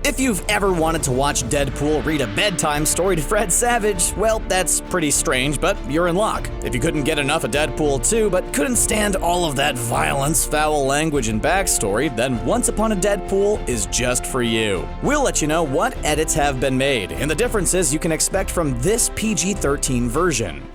If you've ever wanted to watch Deadpool read a bedtime story to Fred Savage, well, that's pretty strange, but you're in luck. If you couldn't get enough of Deadpool 2, but couldn't stand all of that violence, foul language, and backstory, then Once Upon a Deadpool is just for you. We'll let you know what edits have been made and the differences you can expect from this PG-13 version.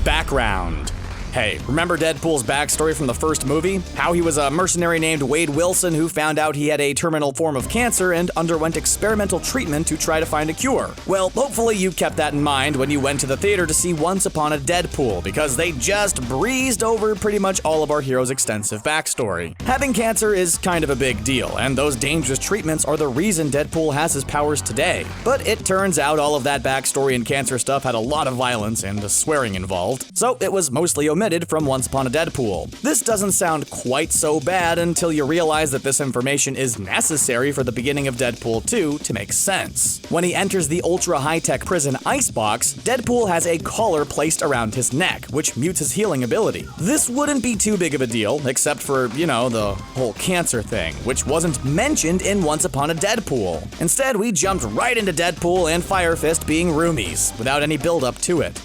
Background. Hey, remember Deadpool's backstory from the first movie? How he was a mercenary named Wade Wilson who found out he had a terminal form of cancer and underwent experimental treatment to try to find a cure. Well, hopefully you kept that in mind when you went to the theater to see Once Upon a Deadpool, because they just breezed over pretty much all of our hero's extensive backstory. Having cancer is kind of a big deal, and those dangerous treatments are the reason Deadpool has his powers today. But it turns out all of that backstory and cancer stuff had a lot of violence and swearing involved, so it was mostly omitted from Once Upon a Deadpool. This doesn't sound quite so bad until you realize that this information is necessary for the beginning of Deadpool 2 to make sense. When he enters the ultra high-tech prison icebox, Deadpool has a collar placed around his neck, which mutes his healing ability. This wouldn't be too big of a deal, except for, the whole cancer thing, which wasn't mentioned in Once Upon a Deadpool. Instead, we jumped right into Deadpool and Fire Fist being roomies, without any build-up to it.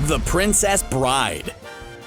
The Princess Bride.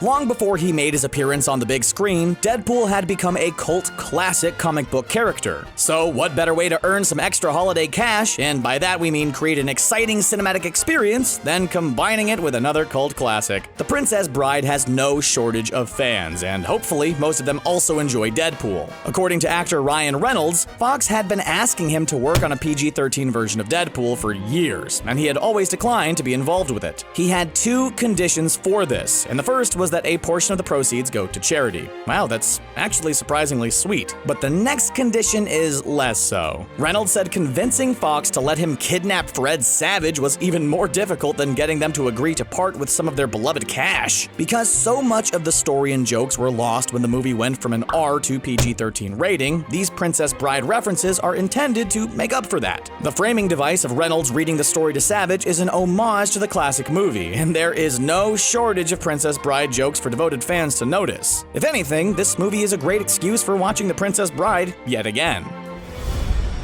Long before he made his appearance on the big screen, Deadpool had become a cult classic comic book character. So what better way to earn some extra holiday cash, and by that we mean create an exciting cinematic experience, than combining it with another cult classic. The Princess Bride has no shortage of fans, and hopefully most of them also enjoy Deadpool. According to actor Ryan Reynolds, Fox had been asking him to work on a PG-13 version of Deadpool for years, and he had always declined to be involved with it. He had two conditions for this, and the first was that a portion of the proceeds go to charity. Wow, that's actually surprisingly sweet. But the next condition is less so. Reynolds said convincing Fox to let him kidnap Fred Savage was even more difficult than getting them to agree to part with some of their beloved cash. Because so much of the story and jokes were lost when the movie went from an R to PG-13 rating, these Princess Bride references are intended to make up for that. The framing device of Reynolds reading the story to Savage is an homage to the classic movie, and there is no shortage of Princess Bride jokes for devoted fans to notice. If anything, this movie is a great excuse for watching The Princess Bride yet again.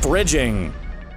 Fridging.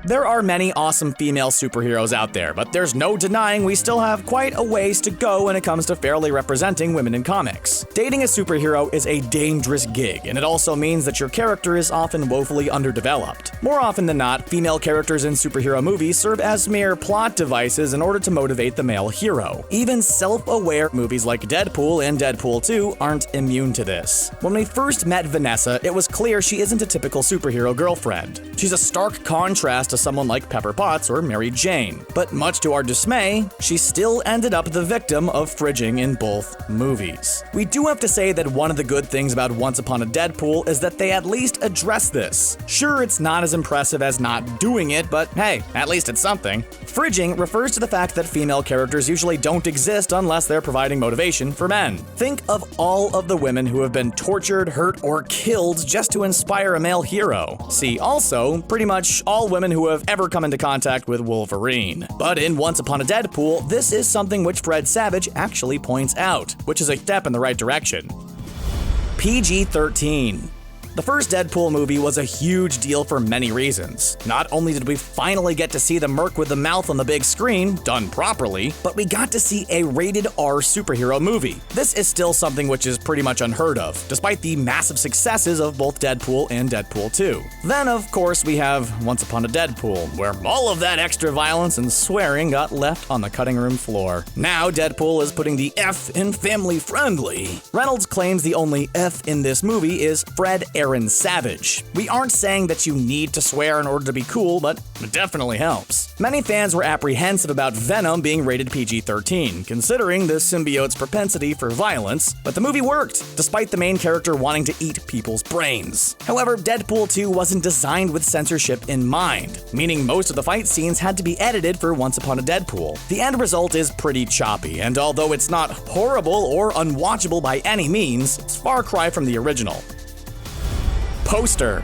There are many awesome female superheroes out there, but there's no denying we still have quite a ways to go when it comes to fairly representing women in comics. Dating a superhero is a dangerous gig, and it also means that your character is often woefully underdeveloped. More often than not, female characters in superhero movies serve as mere plot devices in order to motivate the male hero. Even self-aware movies like Deadpool and Deadpool 2 aren't immune to this. When we first met Vanessa, it was clear she isn't a typical superhero girlfriend. She's a stark contrast to someone like Pepper Potts or Mary Jane. But much to our dismay, she still ended up the victim of fridging in both movies. We do have to say that one of the good things about Once Upon a Deadpool is that they at least address this. Sure, it's not as impressive as not doing it, but hey, at least it's something. Fridging refers to the fact that female characters usually don't exist unless they're providing motivation for men. Think of all of the women who have been tortured, hurt, or killed just to inspire a male hero. See also, pretty much all women who have ever come into contact with Wolverine. But in Once Upon a Deadpool, this is something which Fred Savage actually points out, which is a step in the right direction. PG-13. The first Deadpool movie was a huge deal for many reasons. Not only did we finally get to see the Merc with the mouth on the big screen, done properly, but we got to see a rated R superhero movie. This is still something which is pretty much unheard of, despite the massive successes of both Deadpool and Deadpool 2. Then, of course, we have Once Upon a Deadpool, where all of that extra violence and swearing got left on the cutting room floor. Now, Deadpool is putting the F in family friendly. Reynolds claims the only F in this movie is Fred Aaron Savage. We aren't saying that you need to swear in order to be cool, but it definitely helps. Many fans were apprehensive about Venom being rated PG-13, considering the symbiote's propensity for violence, but the movie worked, despite the main character wanting to eat people's brains. However, Deadpool 2 wasn't designed with censorship in mind, meaning most of the fight scenes had to be edited for Once Upon a Deadpool. The end result is pretty choppy, and although it's not horrible or unwatchable by any means, it's a far cry from the original. Poster.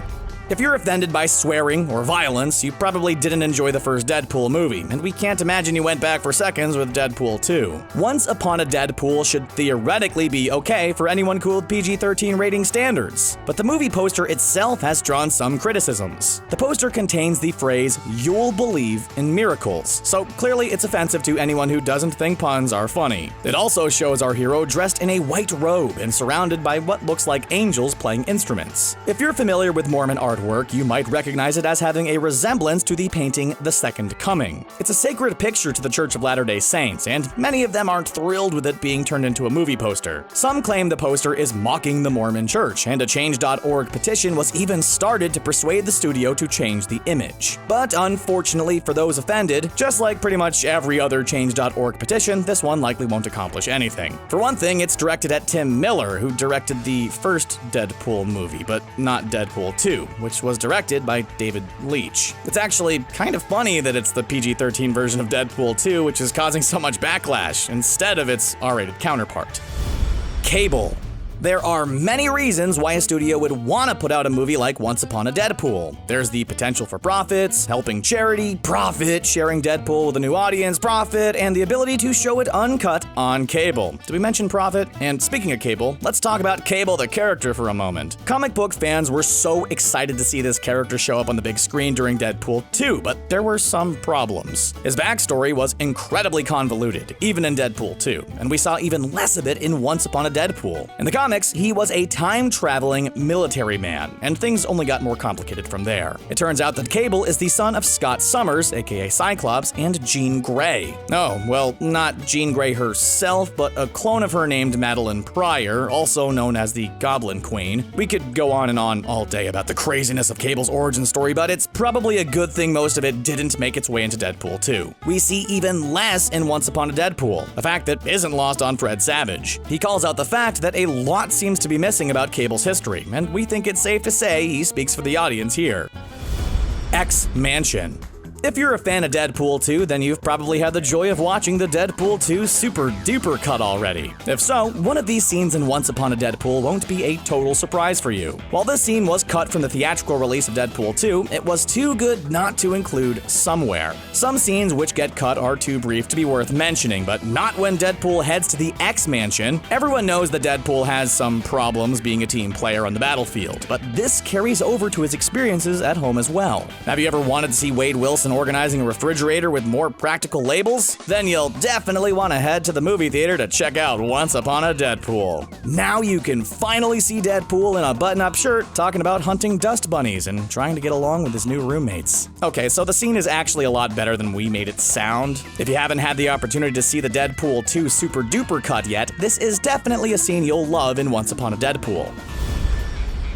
If you're offended by swearing or violence, you probably didn't enjoy the first Deadpool movie, and we can't imagine you went back for seconds with Deadpool 2. Once Upon a Deadpool should theoretically be okay for anyone cool with PG-13 rating standards, but the movie poster itself has drawn some criticisms. The poster contains the phrase, "You'll believe in miracles," so clearly it's offensive to anyone who doesn't think puns are funny. It also shows our hero dressed in a white robe and surrounded by what looks like angels playing instruments. If you're familiar with Mormon artwork, you might recognize it as having a resemblance to the painting The Second Coming. It's a sacred picture to the Church of Latter-day Saints, and many of them aren't thrilled with it being turned into a movie poster. Some claim the poster is mocking the Mormon Church, and a Change.org petition was even started to persuade the studio to change the image. But unfortunately for those offended, just like pretty much every other Change.org petition, this one likely won't accomplish anything. For one thing, it's directed at Tim Miller, who directed the first Deadpool movie, but not Deadpool 2, which was directed by David Leitch. It's actually kind of funny that it's the PG-13 version of Deadpool 2 which is causing so much backlash, instead of its R-rated counterpart. Cable. There are many reasons why a studio would want to put out a movie like Once Upon a Deadpool. There's the potential for profits, helping charity, profit, sharing Deadpool with a new audience, profit, and the ability to show it uncut on cable. Did we mention profit? And speaking of cable, let's talk about Cable the character for a moment. Comic book fans were so excited to see this character show up on the big screen during Deadpool 2, but there were some problems. His backstory was incredibly convoluted, even in Deadpool 2, and we saw even less of it in Once Upon a Deadpool. In the comics, he was a time-traveling military man, and things only got more complicated from there. It turns out that Cable is the son of Scott Summers, aka Cyclops, and Jean Grey. Oh, well, not Jean Grey herself, but a clone of her named Madeline Pryor, also known as the Goblin Queen. We could go on and on all day about the craziness of Cable's origin story, but it's probably a good thing most of it didn't make its way into Deadpool 2. We see even less in Once Upon a Deadpool, a fact that isn't lost on Fred Savage. He calls out the fact that a lot seems to be missing about Cable's history, and we think it's safe to say he speaks for the audience here. XMansion. If you're a fan of Deadpool 2, then you've probably had the joy of watching the Deadpool 2 Super Duper cut already. If so, one of these scenes in Once Upon a Deadpool won't be a total surprise for you. While this scene was cut from the theatrical release of Deadpool 2, it was too good not to include somewhere. Some scenes which get cut are too brief to be worth mentioning, but not when Deadpool heads to the XMansion. Everyone knows that Deadpool has some problems being a team player on the battlefield, but this carries over to his experiences at home as well. Have you ever wanted to see Wade Wilson organizing a refrigerator with more practical labels? Then you'll definitely want to head to the movie theater to check out Once Upon a Deadpool. Now you can finally see Deadpool in a button-up shirt talking about hunting dust bunnies and trying to get along with his new roommates. Okay, so the scene is actually a lot better than we made it sound. If you haven't had the opportunity to see the Deadpool 2 Super Duper cut yet, this is definitely a scene you'll love in Once Upon a Deadpool.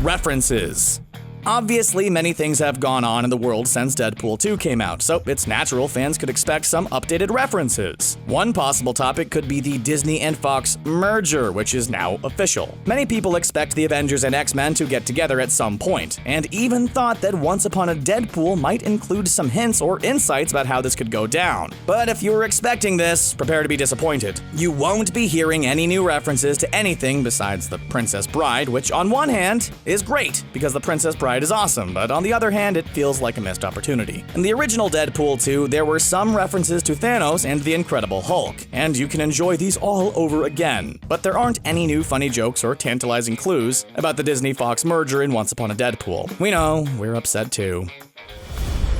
References. Obviously, many things have gone on in the world since Deadpool 2 came out, so it's natural fans could expect some updated references. One possible topic could be the Disney and Fox merger, which is now official. Many people expect the Avengers and X-Men to get together at some point, and even thought that Once Upon a Deadpool might include some hints or insights about how this could go down. But if you were expecting this, prepare to be disappointed. You won't be hearing any new references to anything besides the Princess Bride, which on one hand is great, because the Princess Bride is awesome, but on the other hand, it feels like a missed opportunity. In the original Deadpool 2, there were some references to Thanos and the Incredible Hulk, and you can enjoy these all over again. But there aren't any new funny jokes or tantalizing clues about the Disney-Fox merger in Once Upon a Deadpool. We know, we're upset too.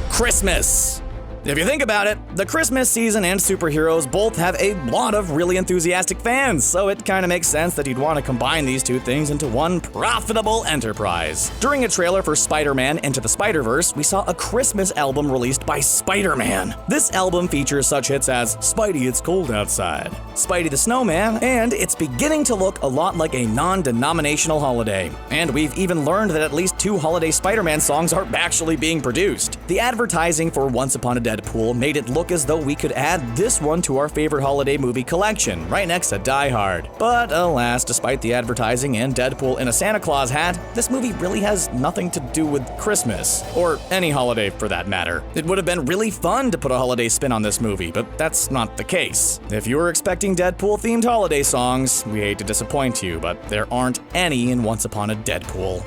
Christmas. If you think about it, the Christmas season and superheroes both have a lot of really enthusiastic fans, so it kinda makes sense that you'd want to combine these two things into one profitable enterprise. During a trailer for Spider-Man Into the Spider-Verse, we saw a Christmas album released by Spider-Man. This album features such hits as Spidey It's Cold Outside, Spidey the Snowman, and it's beginning to look a lot like a non-denominational holiday. And we've even learned that at least 2 holiday Spider-Man songs are actually being produced. The advertising for Once Upon a Deadpool made it look as though we could add this one to our favorite holiday movie collection, right next to Die Hard. But alas, despite the advertising and Deadpool in a Santa Claus hat, this movie really has nothing to do with Christmas, or any holiday for that matter. It would have been really fun to put a holiday spin on this movie, but that's not the case. If you were expecting Deadpool-themed holiday songs, we hate to disappoint you, but there aren't any in Once Upon a Deadpool.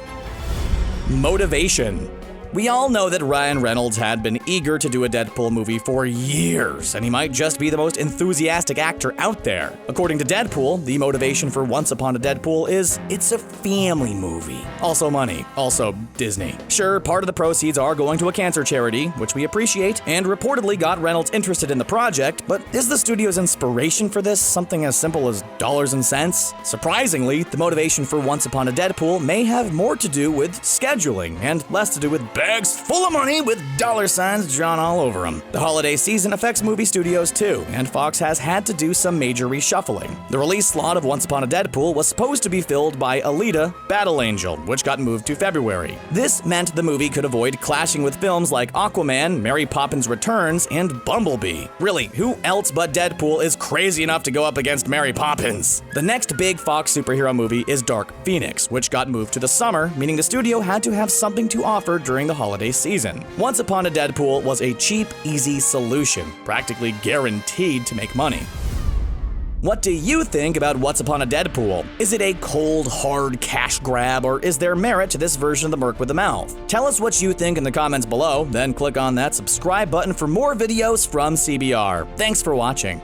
Motivation. We all know that Ryan Reynolds had been eager to do a Deadpool movie for years, and he might just be the most enthusiastic actor out there. According to Deadpool, the motivation for Once Upon a Deadpool is it's a family movie. Also money. Also Disney. Sure, part of the proceeds are going to a cancer charity, which we appreciate, and reportedly got Reynolds interested in the project, but is the studio's inspiration for this something as simple as dollars and cents? Surprisingly, the motivation for Once Upon a Deadpool may have more to do with scheduling and less to do with bags full of money with dollar signs drawn all over them. The holiday season affects movie studios too, and Fox has had to do some major reshuffling. The release slot of Once Upon a Deadpool was supposed to be filled by Alita: Battle Angel, which got moved to February. This meant the movie could avoid clashing with films like Aquaman, Mary Poppins Returns, and Bumblebee. Really, who else but Deadpool is crazy enough to go up against Mary Poppins? The next big Fox superhero movie is Dark Phoenix, which got moved to the summer, meaning the studio had to have something to offer during the holiday season. Once Upon a Deadpool was a cheap, easy solution, practically guaranteed to make money. What do you think about Once Upon a Deadpool? Is it a cold, hard cash grab, or is there merit to this version of the Merc with the mouth? Tell us what you think in the comments below, then click on that subscribe button for more videos from CBR. Thanks for watching.